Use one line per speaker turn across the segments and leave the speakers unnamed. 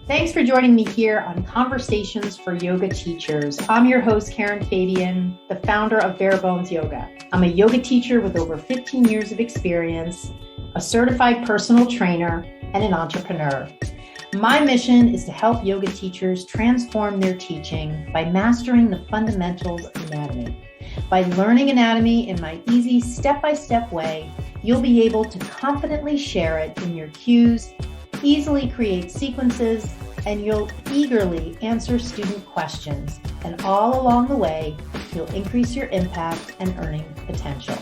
Thanks for joining me here on Conversations for Yoga Teachers. I'm your host, Karen Fabian, the founder of Bare Bones Yoga. I'm a yoga teacher with over 15 years of experience, a certified personal trainer, and an entrepreneur. My mission is to help yoga teachers transform their teaching by mastering the fundamentals of anatomy. By learning anatomy in my easy step-by-step way, you'll be able to confidently share it in your cues, easily create sequences, and you'll eagerly answer student questions. And all along the way, you'll increase your impact and earning potential.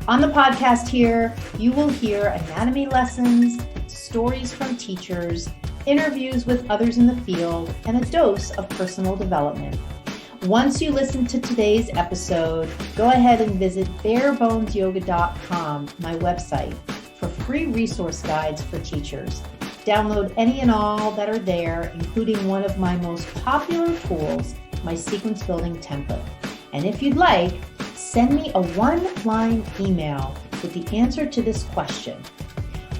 On the podcast here, you will hear anatomy lessons, stories from teachers, interviews with others in the field, and a dose of personal development. Once you listen to today's episode, go ahead and visit barebonesyoga.com, my website, for free resource guides for teachers. Download any and all that are there, including one of my most popular tools, my sequence building template. And if you'd like, send me a one-line email with the answer to this question.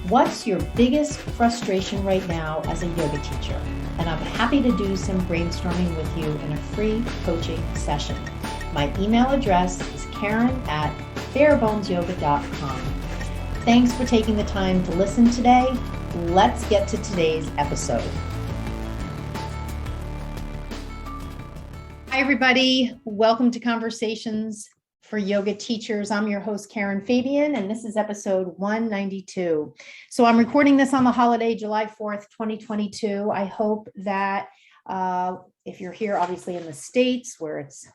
What's your biggest frustration right now as a yoga teacher? And I'm happy to do some brainstorming with you in a free coaching session. My email address is karen@barebonesyoga.com. Thanks for taking the time to listen today. Let's get to today's episode. Hi, everybody. Welcome to Conversations for Yoga Teachers. I'm your host, Karen Fabian, and this is episode 192. So I'm recording this on the holiday, July 4th, 2022. I hope that if you're here, obviously in the States, where it's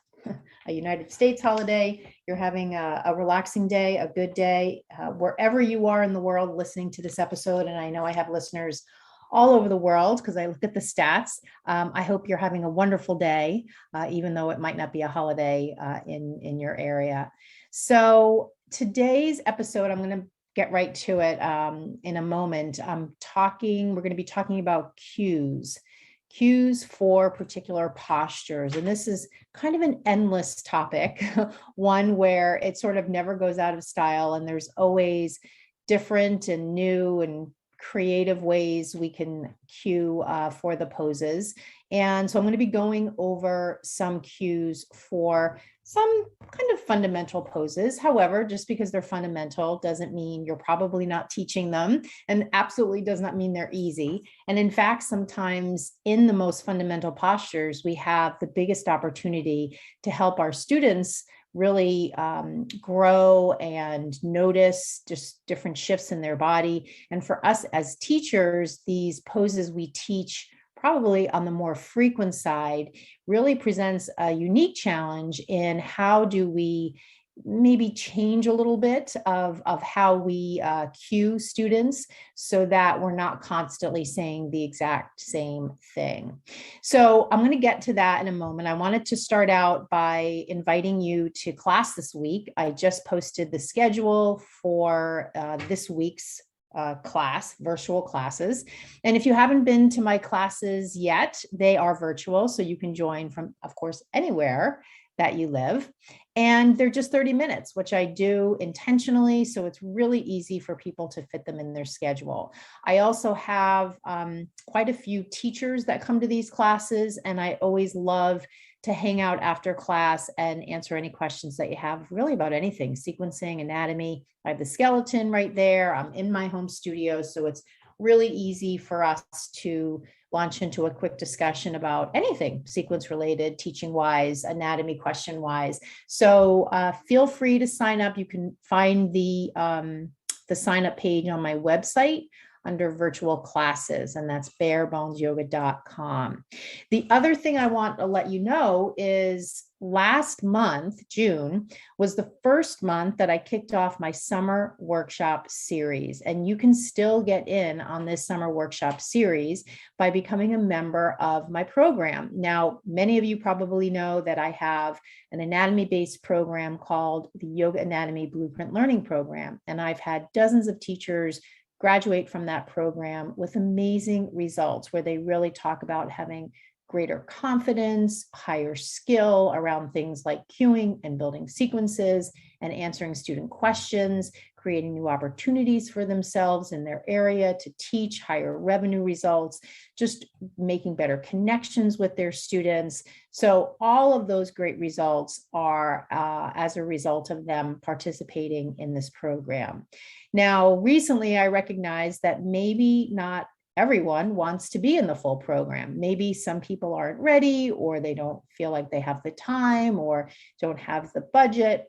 a United States holiday, you're having a relaxing day, a good day, wherever you are in the world listening to this episode. And I know I have listeners all over the world because I look at the stats. I hope you're having a wonderful day, even though it might not be a holiday in your area. So today's episode, I'm going to get right to it in a moment. We're going to be talking about cues for particular postures. And this is kind of an endless topic, one where it sort of never goes out of style. And there's always different and new and creative ways we can cue for the poses. And so I'm going to be going over some cues for some kind of fundamental poses. However, just because they're fundamental doesn't mean you're probably not teaching them, and absolutely does not mean they're easy. And in fact, sometimes in the most fundamental postures, we have the biggest opportunity to help our students really grow and notice just different shifts in their body. And for us as teachers, these poses we teach probably on the more frequent side really presents a unique challenge in how do we maybe change a little bit of how we cue students so that we're not constantly saying the exact same thing. So I'm going to get to that in a moment. I wanted to start out by inviting you to class this week. I just posted the schedule for this week's class, virtual classes. And if you haven't been to my classes yet, they are virtual. So you can join from, of course, anywhere that you live. And they're just 30 minutes, which I do intentionally. So it's really easy for people to fit them in their schedule. I also have quite a few teachers that come to these classes, and I always love to hang out after class and answer any questions that you have really about anything, sequencing, anatomy. I have the skeleton right there. I'm in my home studio, so it's really easy for us to launch into a quick discussion about anything sequence related, teaching wise, anatomy question wise. So feel free to sign up. You can find the sign up page on my website under virtual classes, and that's barebonesyoga.com. The other thing I want to let you know is last month, June, was the first month that I kicked off my summer workshop series. And you can still get in on this summer workshop series by becoming a member of my program. Now, many of you probably know that I have an anatomy-based program called the Yoga Anatomy Blueprint Learning Program. And I've had dozens of teachers graduate from that program with amazing results where they really talk about having greater confidence, higher skill around things like cueing and building sequences and answering student questions, creating new opportunities for themselves in their area to teach, higher revenue results, just making better connections with their students. So all of those great results are as a result of them participating in this program. Now, recently I recognized that maybe not everyone wants to be in the full program. Maybe some people aren't ready, or they don't feel like they have the time, or don't have the budget.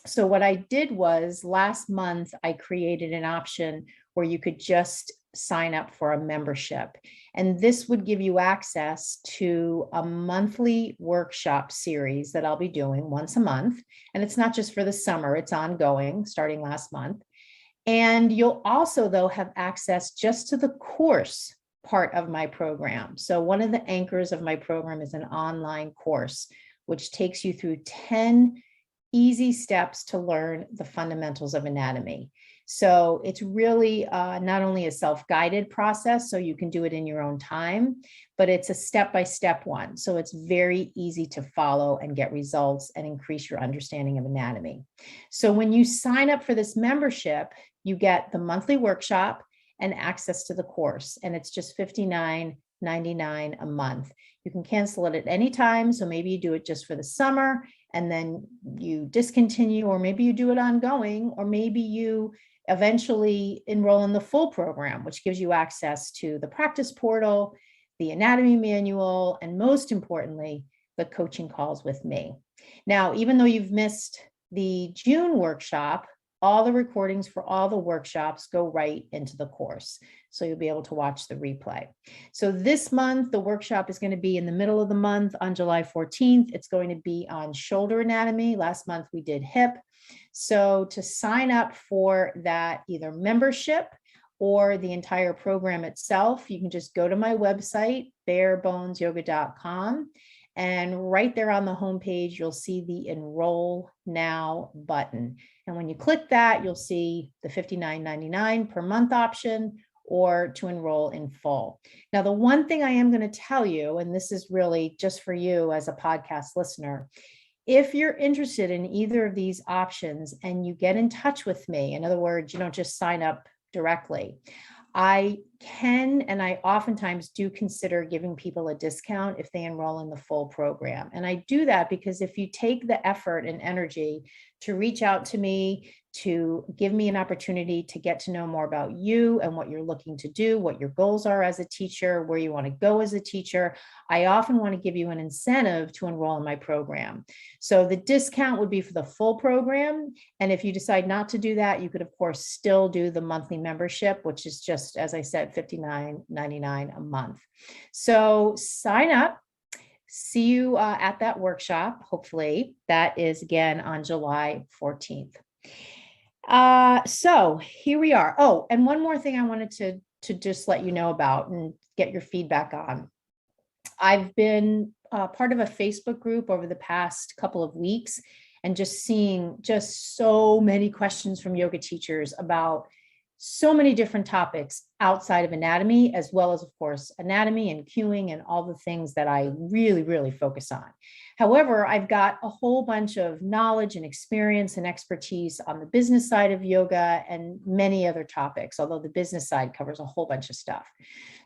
So what I did was last month, I created an option where you could just sign up for a membership. And this would give you access to a monthly workshop series that I'll be doing once a month. And it's not just for the summer, it's ongoing starting last month. And you'll also, though, have access just to the course part of my program. So one of the anchors of my program is an online course, which takes you through 10 easy steps to learn the fundamentals of anatomy. So it's really not only a self-guided process, so you can do it in your own time, but it's a step-by-step one. So it's very easy to follow and get results and increase your understanding of anatomy. So when you sign up for this membership, you get the monthly workshop and access to the course, and it's just $59.99 a month. You can cancel it at any time. So maybe you do it just for the summer and then you discontinue, or maybe you do it ongoing, or maybe you eventually enroll in the full program, which gives you access to the practice portal, the anatomy manual, and most importantly, the coaching calls with me. Now, even though you've missed the June workshop, all the recordings for all the workshops go right into the course. So you'll be able to watch the replay. So this month, the workshop is going to be in the middle of the month on July 14th. It's going to be on shoulder anatomy. Last month we did hip. So to sign up for that, either membership or the entire program itself, you can just go to my website, barebonesyoga.com. And right there on the homepage, you'll see the Enroll Now button. And when you click that, you'll see the $59.99 per month option, or to enroll in full. Now, the one thing I am going to tell you, and this is really just for you as a podcast listener, if you're interested in either of these options and you get in touch with me, in other words, you don't just sign up directly, I can, and I oftentimes do consider giving people a discount if they enroll in the full program. And I do that because if you take the effort and energy to reach out to me, to give me an opportunity to get to know more about you and what you're looking to do, what your goals are as a teacher, where you want to go as a teacher, I often want to give you an incentive to enroll in my program. So the discount would be for the full program. And if you decide not to do that, you could, of course, still do the monthly membership, which is just, as I said, $59.99 a month. So sign up. See you at that workshop, hopefully. That is again on July 14th. So here we are. Oh, and one more thing I wanted to just let you know about and get your feedback on. I've been part of a Facebook group over the past couple of weeks and just seeing just so many questions from yoga teachers about so many different topics outside of anatomy, as well as, of course, anatomy and cueing and all the things that I really, really focus on. However, I've got a whole bunch of knowledge and experience and expertise on the business side of yoga and many other topics, although the business side covers a whole bunch of stuff.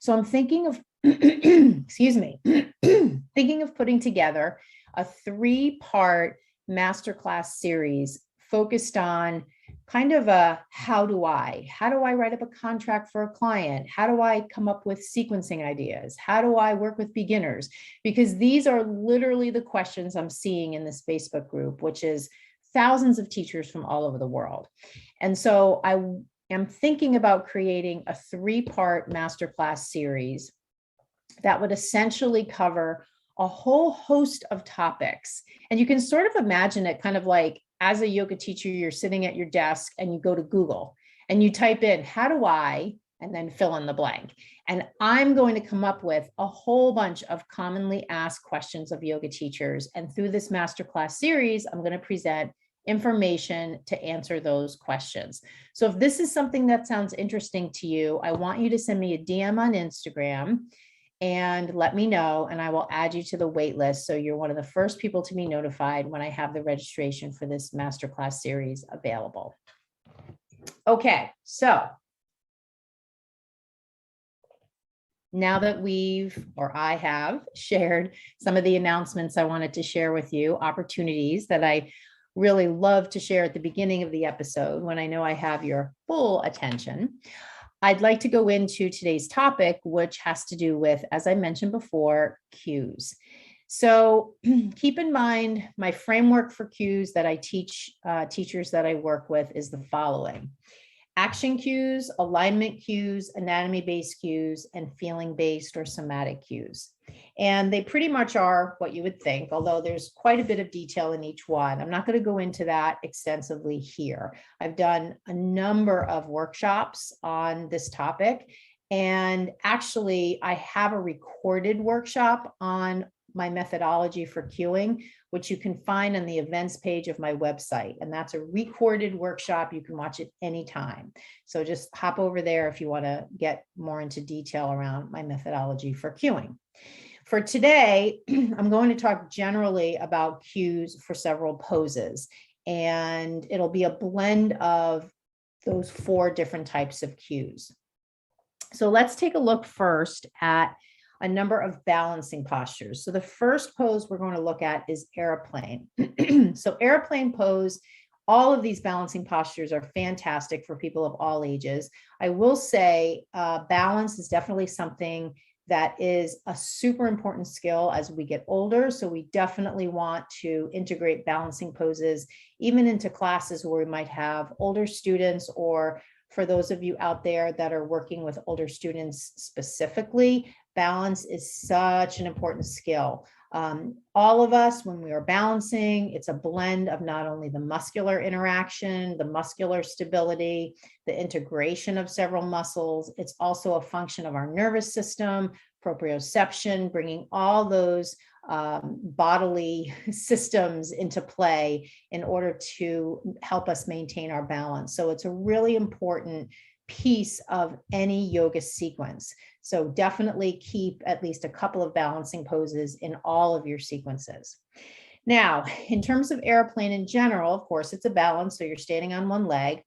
So I'm thinking of, excuse me, thinking of putting together a 3-part masterclass series focused on kind of a how do I write up a contract for a client? How do I come up with sequencing ideas? How do I work with beginners? Because these are literally the questions I'm seeing in this Facebook group, which is thousands of teachers from all over the world. And so I am thinking about creating a 3-part masterclass series that would essentially cover a whole host of topics. And you can sort of imagine it kind of like, as a yoga teacher, you're sitting at your desk and you go to Google and you type in, how do I, and then fill in the blank. And I'm going to come up with a whole bunch of commonly asked questions of yoga teachers. And through this masterclass series, I'm going to present information to answer those questions. So if this is something that sounds interesting to you, I want you to send me a DM on Instagram and let me know, and I will add you to the wait list. So you're one of the first people to be notified when I have the registration for this masterclass series available. Okay, so now that I have shared some of the announcements I wanted to share with you, opportunities that I really love to share at the beginning of the episode when I know I have your full attention, I'd like to go into today's topic, which has to do with, as I mentioned before, cues. So keep in mind, my framework for cues that I teach teachers that I work with is the following: action cues, alignment cues, anatomy-based cues, and feeling-based or somatic cues. And they pretty much are what you would think, although there's quite a bit of detail in each one. I'm not going to go into that extensively here. I've done a number of workshops on this topic, and actually I have a recorded workshop on my methodology for cueing, which you can find on the events page of my website. And that's a recorded workshop. You can watch it anytime. So just hop over there if you want to get more into detail around my methodology for cueing. For today, I'm going to talk generally about cues for several poses, and it'll be a blend of those 4 different types of cues. So let's take a look first at a number of balancing postures. So the first pose we're going to look at is airplane. So airplane pose, all of these balancing postures are fantastic for people of all ages. I will say balance is definitely something that is a super important skill as we get older. So we definitely want to integrate balancing poses even into classes where we might have older students, or for those of you out there that are working with older students specifically, balance is such an important skill. All of us, when we are balancing, it's a blend of not only the muscular interaction, the muscular stability, the integration of several muscles. It's also a function of our nervous system, proprioception, bringing all those bodily systems into play in order to help us maintain our balance. So it's a really important piece of any yoga sequence. So definitely keep at least a couple of balancing poses in all of your sequences. Now, in terms of airplane in general, of course, it's a balance. So you're standing on one leg.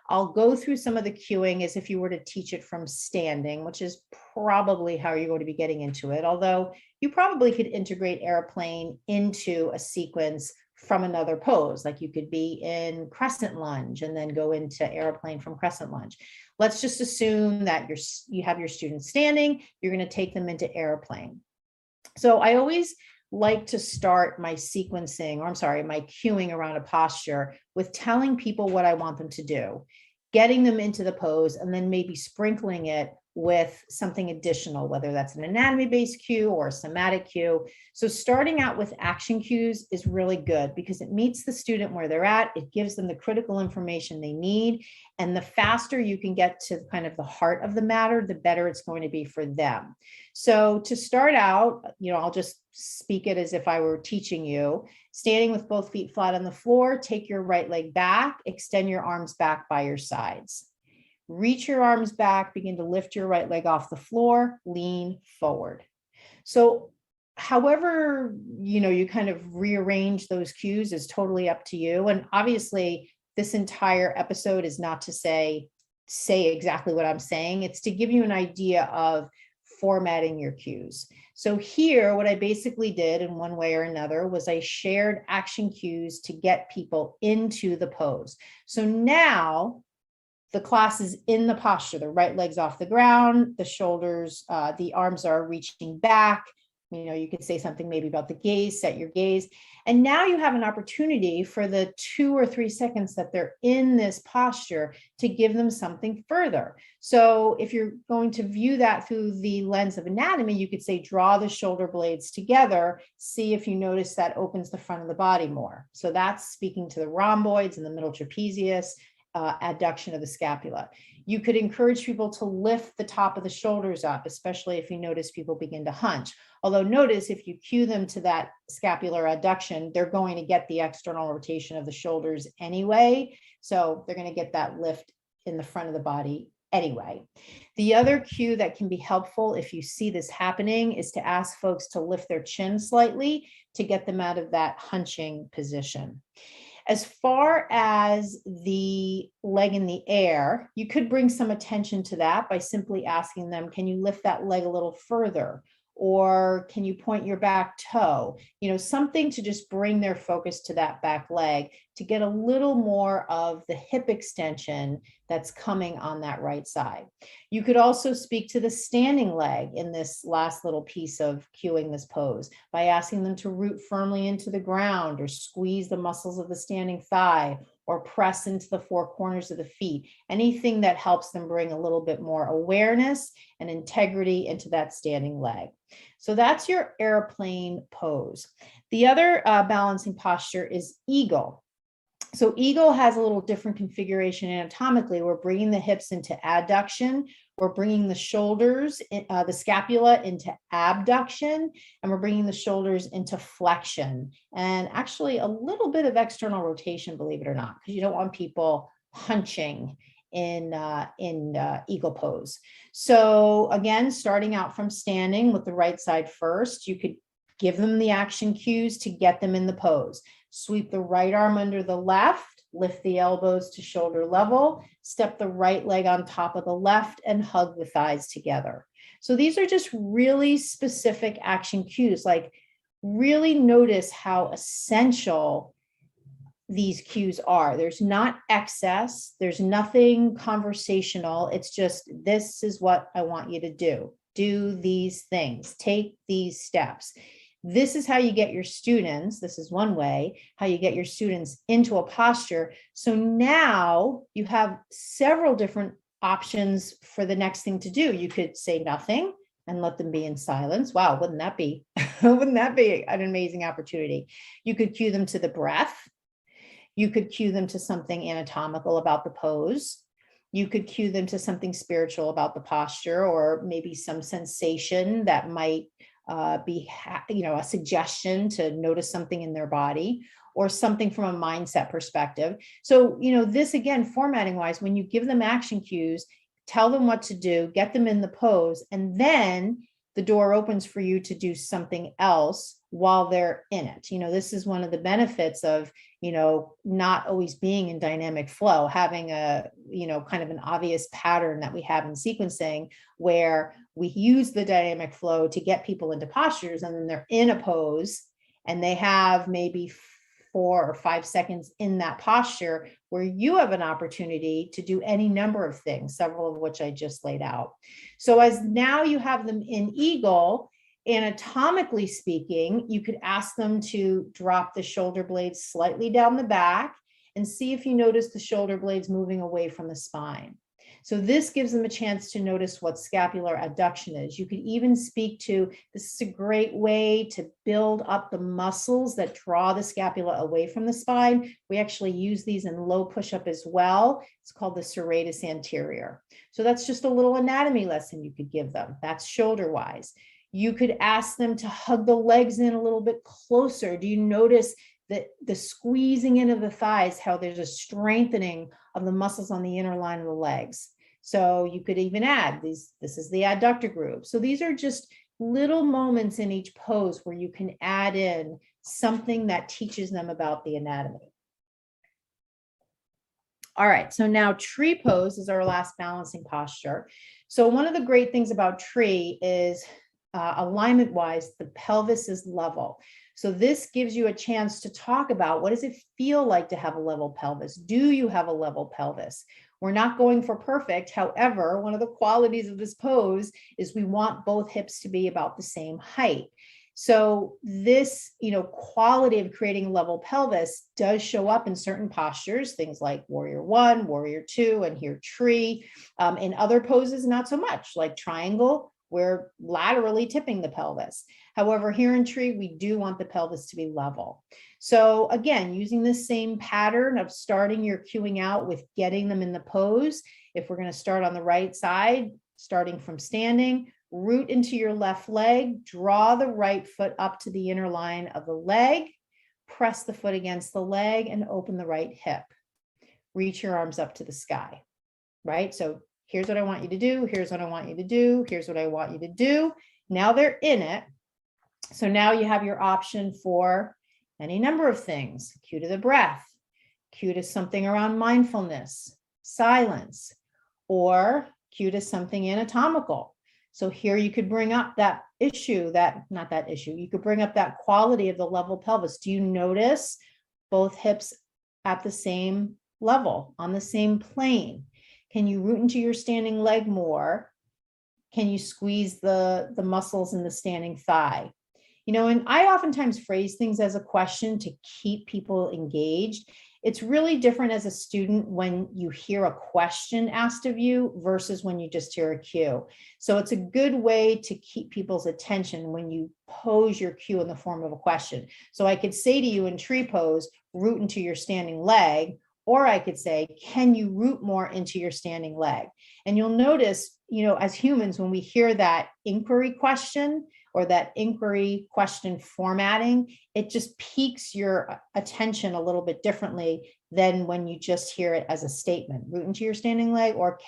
I'll go through some of the cueing as if you were to teach it from standing, which is probably how you're going to be getting into it. Although you probably could integrate airplane into a sequence from another pose, like you could be in crescent lunge and then go into airplane from crescent lunge. Let's just assume that you have your students standing, you're going to take them into airplane. So I always like to start my sequencing, or I'm sorry, my cueing around a posture with telling people what I want them to do, getting them into the pose, and then maybe sprinkling it with something additional, whether that's an anatomy-based cue or a somatic cue. So starting out with action cues is really good because it meets the student where they're at. It gives them the critical information they need. And the faster you can get to kind of the heart of the matter, the better it's going to be for them. So to start out, I'll just speak it as if I were teaching you. Standing with both feet flat on the floor, take your right leg back, extend your arms back by your sides. Reach your arms back, begin to lift your right leg off the floor, lean forward. So however, you kind of rearrange those cues is totally up to you. And obviously this entire episode is not to say exactly what I'm saying. It's to give you an idea of formatting your cues. So here, what I basically did in one way or another was I shared action cues to get people into the pose. So now the class is in the posture, the right leg's off the ground, the shoulders, the arms are reaching back. You could say something maybe about the gaze, set your gaze. And now you have an opportunity for the 2 or 3 seconds that they're in this posture to give them something further. So if you're going to view that through the lens of anatomy, you could say, draw the shoulder blades together, see if you notice that opens the front of the body more. So that's speaking to the rhomboids and the middle trapezius, adduction of the scapula. You could encourage people to lift the top of the shoulders up, especially if you notice people begin to hunch. Although notice if you cue them to that scapular adduction, they're going to get the external rotation of the shoulders anyway. So they're going to get that lift in the front of the body anyway. The other cue that can be helpful if you see this happening is to ask folks to lift their chin slightly to get them out of that hunching position. As far as the leg in the air, you could bring some attention to that by simply asking them, can you lift that leg a little further? Or can you point your back toe? Something to just bring their focus to that back leg to get a little more of the hip extension that's coming on that right side. You could also speak to the standing leg in this last little piece of cueing this pose by asking them to root firmly into the ground or squeeze the muscles of the standing thigh or press into the four corners of the feet, anything that helps them bring a little bit more awareness and integrity into that standing leg. So that's your airplane pose. The other balancing posture is eagle. So eagle has a little different configuration anatomically. We're bringing the hips into adduction. We're bringing the shoulders, the scapula into abduction, and we're bringing the shoulders into flexion. And actually a little bit of external rotation, believe it or not, because you don't want people hunching in eagle pose. So again, starting out from standing with the right side first, you could give them the action cues to get them in the pose. Sweep the right arm under the left, lift the elbows to shoulder level, step the right leg on top of the left, and hug the thighs together. So these are just really specific action cues. Like, really notice how essential these cues are. There's not excess, there's nothing conversational. It's just, this is what I want you to do. Do these things, take these steps. This is how you get your students, this is one way, how you get your students into a posture. So now you have several different options for the next thing to do. You could say nothing and let them be in silence. Wow, wouldn't that be, wouldn't that be an amazing opportunity? You could cue them to the breath. You could cue them to something anatomical about the pose. You could cue them to something spiritual about the posture, or maybe some sensation that might be, a suggestion to notice something in their body, or something from a mindset perspective. So, this again, formatting wise, when you give them action cues, tell them what to do, get them in the pose, and then the door opens for you to do something else while they're in it. This is one of the benefits of, not always being in dynamic flow, having a, kind of an obvious pattern that we have in sequencing where we use the dynamic flow to get people into postures, and then they're in a pose and they have maybe 4 or 5 seconds in that posture where you have an opportunity to do any number of things, several of which I just laid out. So as now you have them in eagle, anatomically speaking, you could ask them to drop the shoulder blades slightly down the back and see if you notice the shoulder blades moving away from the spine. So this gives them a chance to notice what scapular adduction is. You could even speak to, this is a great way to build up the muscles that draw the scapula away from the spine. We actually use these in low push-up as well. It's called the serratus anterior. So that's just a little anatomy lesson you could give them. That's shoulder-wise. You could ask them to hug the legs in a little bit closer. Do you notice that the squeezing in of the thighs, how there's a strengthening of the muscles on the inner line of the legs? So you could even add these, this is the adductor group. So these are just little moments in each pose where you can add in something that teaches them about the anatomy. All right, so now tree pose is our last balancing posture. So one of the great things about tree is alignment wise, the pelvis is level. So this gives you a chance to talk about, what does it feel like to have a level pelvis? Do you have a level pelvis? We're not going for perfect. However, one of the qualities of this pose is we want both hips to be about the same height. So this, quality of creating a level pelvis does show up in certain postures, things like warrior 1, warrior 2, and here tree. In other poses, not so much, like triangle, we're laterally tipping the pelvis. However, here in tree, we do want the pelvis to be level. So again, using this same pattern of starting your cueing out with getting them in the pose. If we're going to start on the right side, starting from standing, root into your left leg, draw the right foot up to the inner line of the leg, press the foot against the leg, and open the right hip. Reach your arms up to the sky, right? So here's what I want you to do. Here's what I want you to do. Here's what I want you to do. Now they're in it. So now you have your option for any number of things. Cue to the breath. cue to something around mindfulness, silence, or cue to something anatomical. So here you could bring up that issue, you could bring up that quality of the level pelvis. Do you notice both hips at the same level, on the same plane? Can you root into your standing leg more? Can you squeeze the muscles in the standing thigh? And I oftentimes phrase things as a question to keep people engaged. It's really different as a student when you hear a question asked of you versus when you just hear a cue. So it's a good way to keep people's attention when you pose your cue in the form of a question. So I could say to you in tree pose, root into your standing leg, or I could say, can you root more into your standing leg? And you'll notice, as humans, when we hear that inquiry question or that inquiry question formatting, it just piques your attention a little bit differently than when you just hear it as a statement. Root into your standing leg, or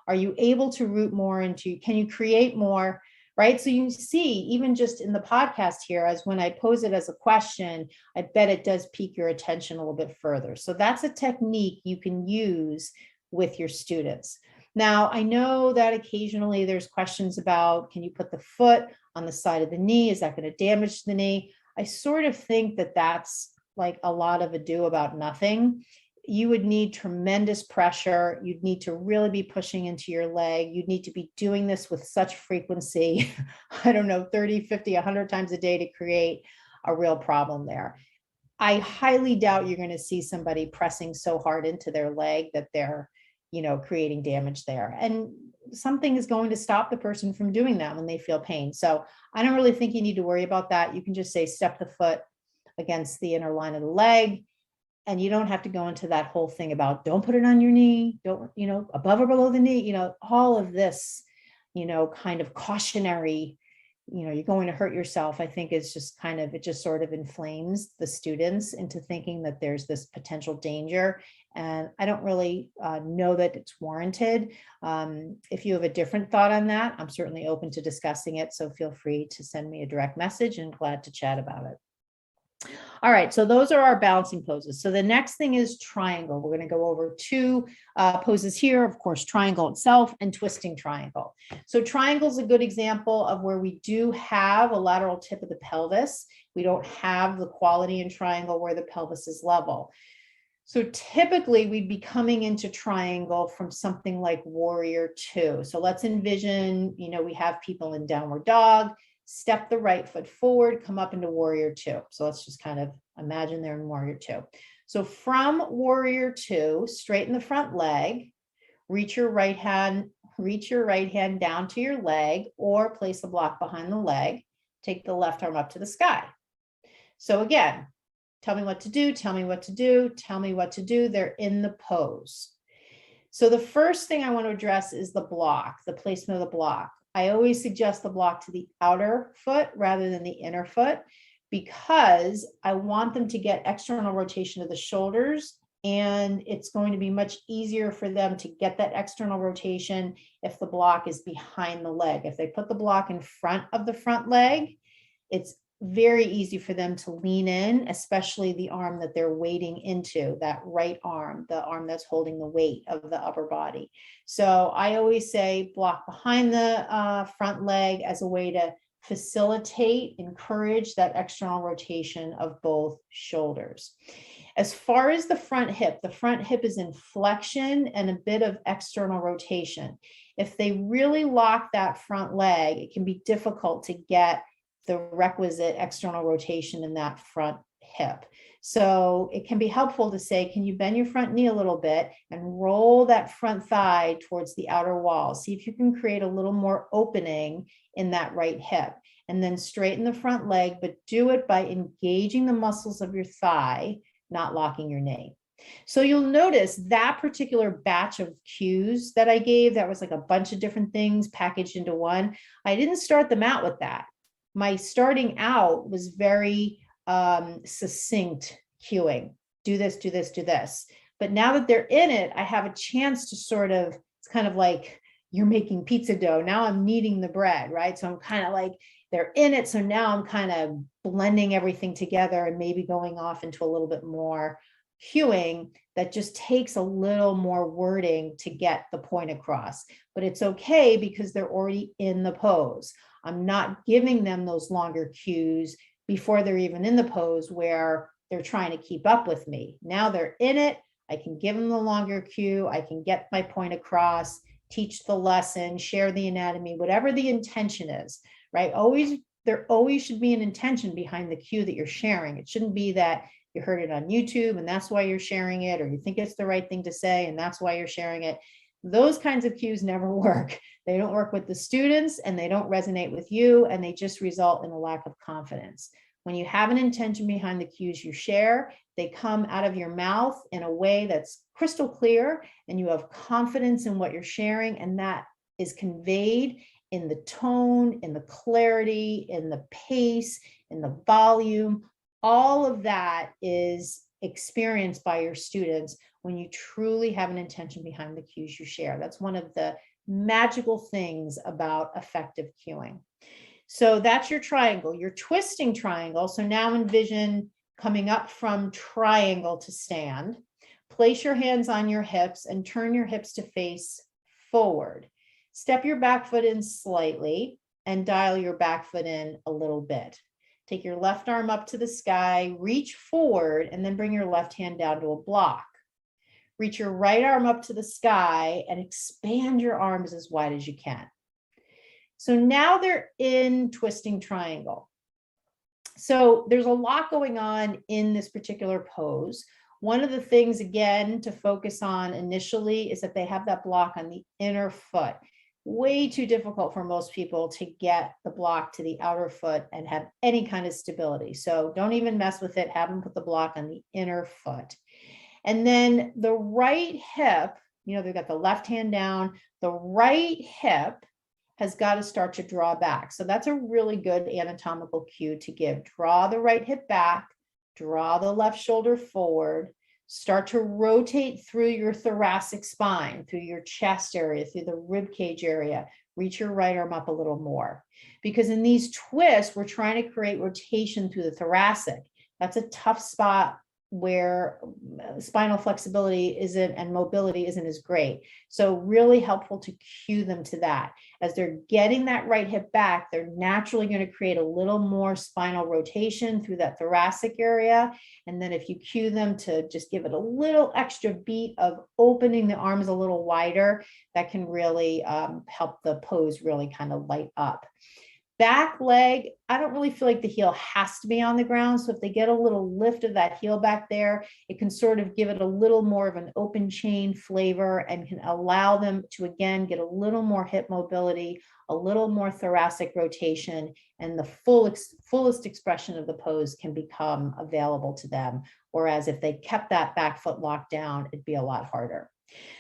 are you able to root more into, can you create more, right? So you see, even just in the podcast here, as when I pose it as a question, I bet it does pique your attention a little bit further. So that's a technique you can use with your students. Now, I know that occasionally there's questions about, can you put the foot on the side of the knee? Is that going to damage the knee? I sort of think that that's like a lot of ado about nothing. You would need tremendous pressure. You'd need to really be pushing into your leg. You'd need to be doing this with such frequency, 30, 50, 100 times a day to create a real problem there. I highly doubt you're going to see somebody pressing so hard into their leg that they're creating damage there. And something is going to stop the person from doing that when they feel pain. So I don't really think you need to worry about that. You can just say, step the foot against the inner line of the leg. And you don't have to go into that whole thing about don't put it on your knee, don't, above or below the knee, all of this, kind of cautionary, you're going to hurt yourself, I think is just it just sort of inflames the students into thinking that there's this potential danger. And I don't really know that it's warranted. If you have a different thought on that, I'm certainly open to discussing it. So feel free to send me a direct message and glad to chat about it. All right, so those are our balancing poses. So the next thing is triangle. We're going to go over two poses here, of course, triangle itself and twisting triangle. So triangle is a good example of where we do have a lateral tip of the pelvis. We don't have the quality in triangle where the pelvis is level. So typically we'd be coming into triangle from something like warrior two. So let's envision, we have people in downward dog. Step the right foot forward, come up into warrior two. So let's just kind of imagine they're in warrior two. So from warrior two, straighten the front leg, reach your right hand down to your leg or place the block behind the leg. Take the left arm up to the sky. So again, tell me what to do, tell me what to do, tell me what to do. They're in the pose. So the first thing I want to address is the block, the placement of the block. I always suggest the block to the outer foot rather than the inner foot because I want them to get external rotation of the shoulders, and it's going to be much easier for them to get that external rotation if the block is behind the leg. If they put the block in front of the front leg, it's very easy for them to lean in, especially the arm that they're wading into, that right arm, the arm that's holding the weight of the upper body. So I always say block behind the front leg as a way to facilitate, encourage that external rotation of both shoulders. As far as the front hip is in flexion and a bit of external rotation. If they really lock that front leg, it can be difficult to get the requisite external rotation in that front hip. So it can be helpful to say, can you bend your front knee a little bit and roll that front thigh towards the outer wall? See if you can create a little more opening in that right hip, and then straighten the front leg, but do it by engaging the muscles of your thigh, not locking your knee. So you'll notice that particular batch of cues that I gave, that was like a bunch of different things packaged into one. I didn't start them out with that. My starting out was very succinct cueing. Do this, do this, do this. But now that they're in it, I have a chance to sort of, it's kind of like you're making pizza dough. Now I'm kneading the bread, right? So I'm kind of like, they're in it. So now I'm kind of blending everything together and maybe going off into a little bit more cueing that just takes a little more wording to get the point across. But it's okay because they're already in the pose. I'm not giving them those longer cues before they're even in the pose where they're trying to keep up with me. Now they're in it. I can give them the longer cue. I can get my point across, teach the lesson, share the anatomy, whatever the intention is, right? There always should be an intention behind the cue that you're sharing. It shouldn't be that you heard it on YouTube and that's why you're sharing it, or you think it's the right thing to say and that's why you're sharing it. Those kinds of cues never work. They don't work with the students and they don't resonate with you, and they just result in a lack of confidence. When you have an intention behind the cues you share, they come out of your mouth in a way that's crystal clear and you have confidence in what you're sharing, and that is conveyed in the tone, in the clarity, in the pace, in the volume. All of that is experienced by your students when you truly have an intention behind the cues you share. That's one of the magical things about effective cueing. So that's your triangle, your twisting triangle. So now envision coming up from triangle to stand. Place your hands on your hips and turn your hips to face forward. Step your back foot in slightly and dial your back foot in a little bit. Take your left arm up to the sky, reach forward, and then bring your left hand down to a block. Reach your right arm up to the sky and expand your arms as wide as you can. So now they're in twisting triangle. So there's a lot going on in this particular pose. One of the things, again, to focus on initially is that they have that block on the inner foot. Way too difficult for most people to get the block to the outer foot and have any kind of stability. So don't even mess with it. Have them put the block on the inner foot. And then the right hip, they've got the left hand down, the right hip has got to start to draw back. So that's a really good anatomical cue to give. Draw the right hip back, draw the left shoulder forward, start to rotate through your thoracic spine, through your chest area, through the rib cage area. Reach your right arm up a little more. Because in these twists, we're trying to create rotation through the thoracic. That's a tough spot where spinal flexibility isn't and mobility isn't as great. So really helpful to cue them to that. As they're getting that right hip back, they're naturally going to create a little more spinal rotation through that thoracic area. And then if you cue them to just give it a little extra beat of opening the arms a little wider, that can really help the pose really kind of light up. Back leg, I don't really feel like the heel has to be on the ground. So if they get a little lift of that heel back there, it can sort of give it a little more of an open chain flavor and can allow them to, again, get a little more hip mobility, a little more thoracic rotation, and the fullest expression of the pose can become available to them. Whereas if they kept that back foot locked down, it'd be a lot harder.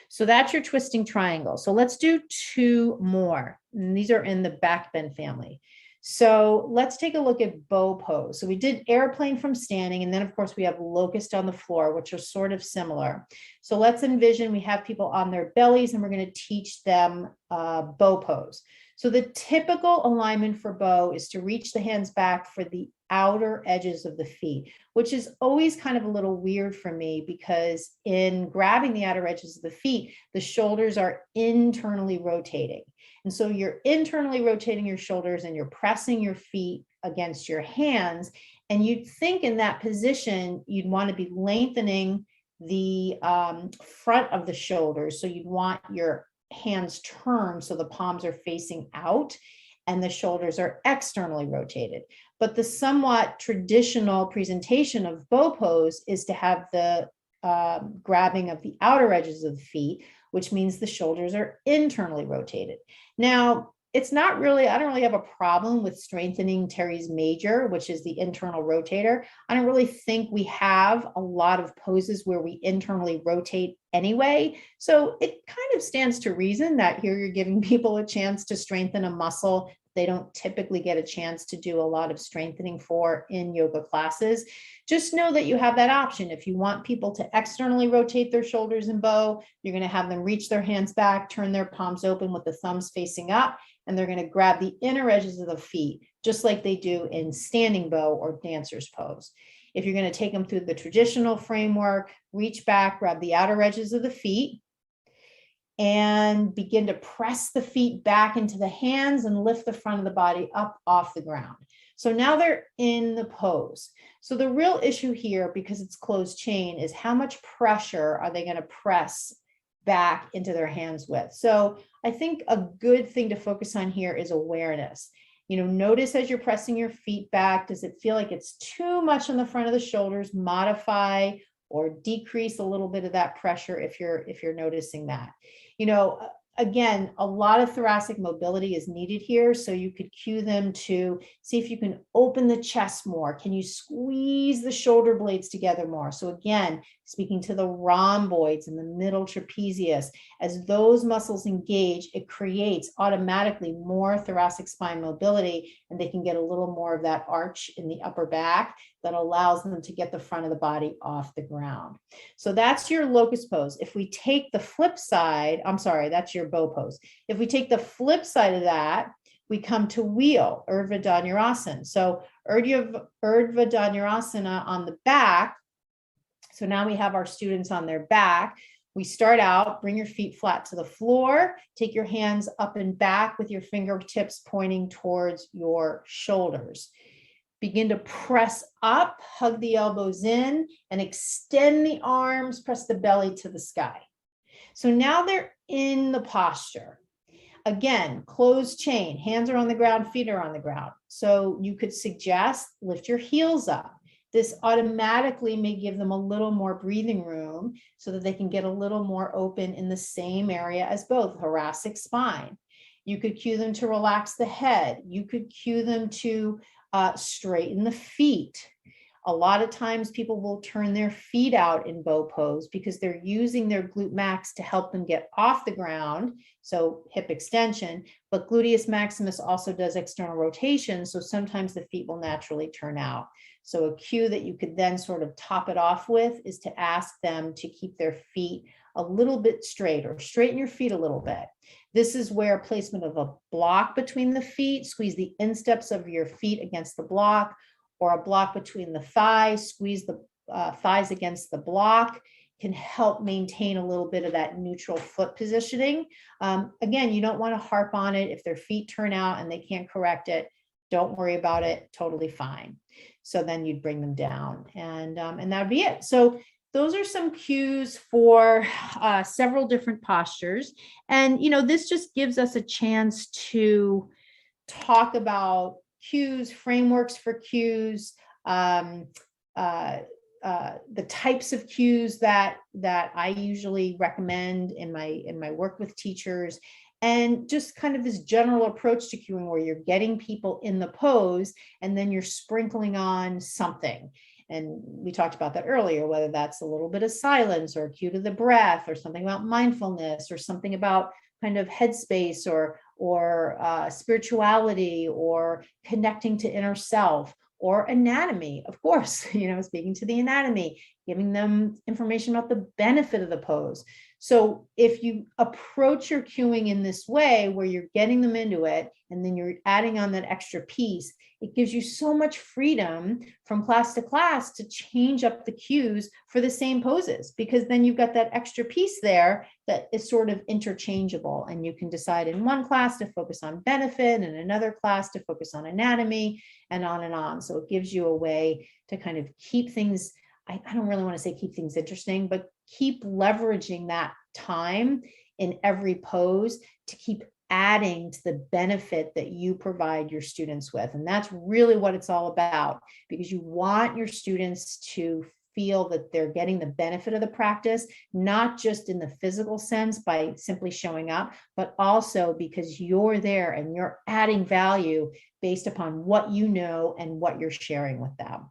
So that's your twisting triangle. So let's do two more. And these are in the back bend family. So let's take a look at bow pose. So we did airplane from standing, and then of course we have locust on the floor, which are sort of similar. So let's envision we have people on their bellies and we're going to teach them bow pose. So the typical alignment for bow is to reach the hands back for the outer edges of the feet, which is always kind of a little weird for me because in grabbing the outer edges of the feet, the shoulders are internally rotating. And so you're internally rotating your shoulders and you're pressing your feet against your hands. And you'd think in that position, you'd want to be lengthening the front of the shoulders. So you'd want your hands turned so the palms are facing out and the shoulders are externally rotated. But the somewhat traditional presentation of bow pose is to have the grabbing of the outer edges of the feet, which means the shoulders are internally rotated. Now, it's not really, I don't really have a problem with strengthening teres major, which is the internal rotator. I don't really think we have a lot of poses where we internally rotate anyway. So it kind of stands to reason that here you're giving people a chance to strengthen a muscle they don't typically get a chance to do a lot of strengthening for in yoga classes. Just know that you have that option. If you want people to externally rotate their shoulders in bow, you're going to have them reach their hands back, turn their palms open with the thumbs facing up, and they're going to grab the inner edges of the feet, just like they do in standing bow or dancer's pose. If you're going to take them through the traditional framework, reach back, grab the outer edges of the feet, and begin to press the feet back into the hands and lift the front of the body up off the ground. So now they're in the pose. So the real issue here, because it's closed chain, is how much pressure are they going to press back into their hands with? So I think a good thing to focus on here is awareness. Notice as you're pressing your feet back, does it feel like it's too much on the front of the shoulders? Modify or decrease a little bit of that pressure if you're noticing that. Again, a lot of thoracic mobility is needed here. So you could cue them to see if you can open the chest more. Can you squeeze the shoulder blades together more? So again, speaking to the rhomboids and the middle trapezius, as those muscles engage, it creates automatically more thoracic spine mobility, and they can get a little more of that arch in the upper back that allows them to get the front of the body off the ground. So that's your locust pose. If we take the flip side, that's your bow pose. If we take the flip side of that, we come to wheel, Urdhva Dhanurasana. So Urdhva Dhanurasana on the back. So now we have our students on their back. We start out, bring your feet flat to the floor, take your hands up and back with your fingertips pointing towards your shoulders. Begin to press up, hug the elbows in, and extend the arms, press the belly to the sky. So now they're in the posture. Again, closed chain, hands are on the ground, feet are on the ground. So you could suggest lift your heels up. This automatically may give them a little more breathing room so that they can get a little more open in the same area as both thoracic spine. You could cue them to relax the head. You could cue them to straighten the feet. A lot of times people will turn their feet out in bow pose because they're using their glute max to help them get off the ground. So hip extension, but gluteus maximus also does external rotation. So sometimes the feet will naturally turn out. So a cue that you could then sort of top it off with is to ask them to keep their feet a little bit straight, or straighten your feet a little bit. This is where placement of a block between the feet, squeeze the insteps of your feet against the block, or a block between the thighs, squeeze the thighs against the block, can help maintain a little bit of that neutral foot positioning. Again, you don't want to harp on it. If their feet turn out and they can't correct it, don't worry about it, totally fine. So then you'd bring them down, and that would be it. So those are some cues for several different postures. And, this just gives us a chance to talk about cues, frameworks for cues, the types of cues that I usually recommend in my work with teachers, and just kind of this general approach to cueing where you're getting people in the pose and then you're sprinkling on something. And we talked about that earlier, whether that's a little bit of silence or a cue to the breath or something about mindfulness or something about kind of headspace or spirituality or connecting to inner self or anatomy, of course, speaking to the anatomy, giving them information about the benefit of the pose. So if you approach your cueing in this way, where you're getting them into it, and then you're adding on that extra piece, it gives you so much freedom from class to class to change up the cues for the same poses, because then you've got that extra piece there that is sort of interchangeable, and you can decide in one class to focus on benefit and another class to focus on anatomy, and on and on. So it gives you a way to kind of keep things, I don't really want to say keep things interesting, but keep leveraging that time in every pose to keep adding to the benefit that you provide your students with. And that's really what it's all about, because you want your students to feel that they're getting the benefit of the practice, not just in the physical sense by simply showing up, but also because you're there and you're adding value based upon what you know and what you're sharing with them.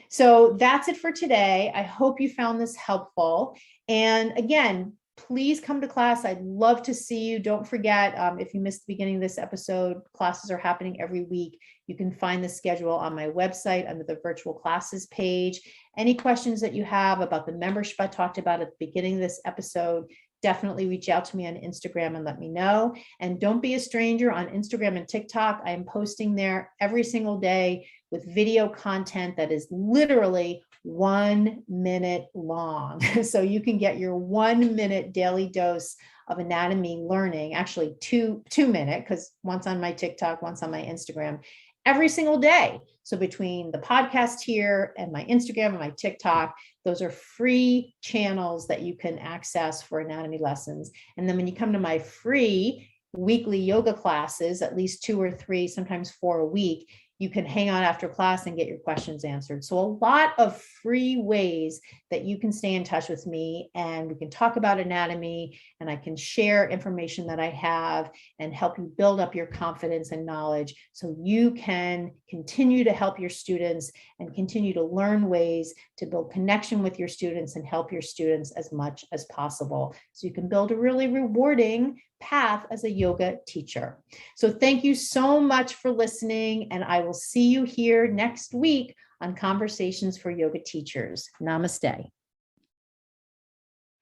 So that's it for today. I hope you found this helpful. And again, please come to class. I'd love to see you. Don't forget, if you missed the beginning of this episode, classes are happening every week. You can find the schedule on my website under the virtual classes page. Any questions that you have about the membership I talked about at the beginning of this episode, definitely reach out to me on Instagram and let me know. And don't be a stranger on Instagram and TikTok. I am posting there every single day with video content that is literally 1 minute long. So you can get your 1 minute daily dose of anatomy learning, actually two minute, because once on my TikTok, once on my Instagram, every single day. So between the podcast here and my Instagram and my TikTok, those are free channels that you can access for anatomy lessons. And then when you come to my free weekly yoga classes, at least 2 or 3, sometimes 4 a week, you can hang out after class and get your questions answered. So a lot of free ways that you can stay in touch with me, and we can talk about anatomy, and I can share information that I have and help you build up your confidence and knowledge so you can continue to help your students and continue to learn ways to build connection with your students and help your students as much as possible. So you can build a really rewarding path as a yoga teacher. So thank you so much for listening, and I will see you here next week on Conversations for Yoga Teachers. Namaste.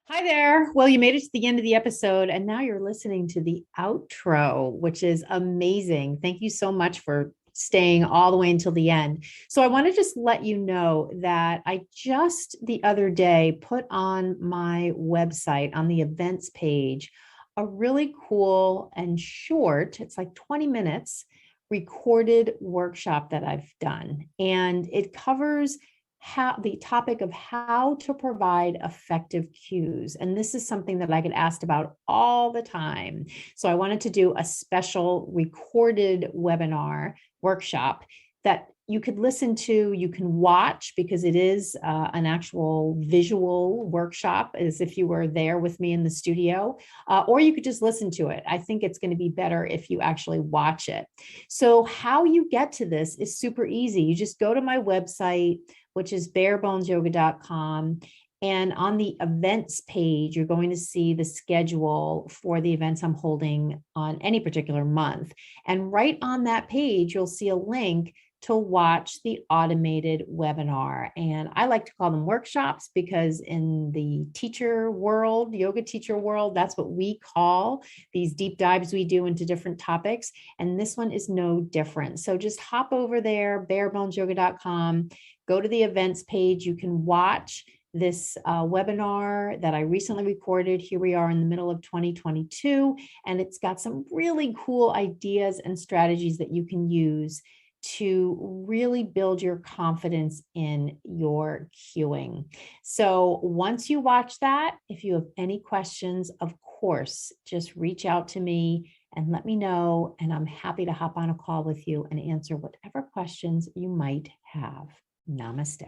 Hi there. Well, you made it to the end of the episode, and now you're listening to the outro, which is amazing. Thank you so much for staying all the way until the end. So I want to just let you know that I just the other day put on my website on the events page a really cool and short, it's like 20 minutes, recorded workshop that I've done. And it covers the topic of how to provide effective cues. And this is something that I get asked about all the time. So I wanted to do a special recorded webinar workshop that you could listen to, you can watch, because it is an actual visual workshop, as if you were there with me in the studio, or you could just listen to it. I think it's going to be better if you actually watch it. So how you get to this is super easy. You just go to my website, which is barebonesyoga.com. And on the events page, you're going to see the schedule for the events I'm holding on any particular month. And right on that page, you'll see a link to watch the automated webinar. And I like to call them workshops because in the teacher world, yoga teacher world, that's what we call these deep dives we do into different topics. And this one is no different. So just hop over there, barebonesyoga.com, go to the events page. You can watch this webinar that I recently recorded. Here we are in the middle of 2022, and it's got some really cool ideas and strategies that you can use to really build your confidence in your cueing. So once you watch that, if you have any questions, of course, just reach out to me and let me know, and I'm happy to hop on a call with you and answer whatever questions you might have. Namaste.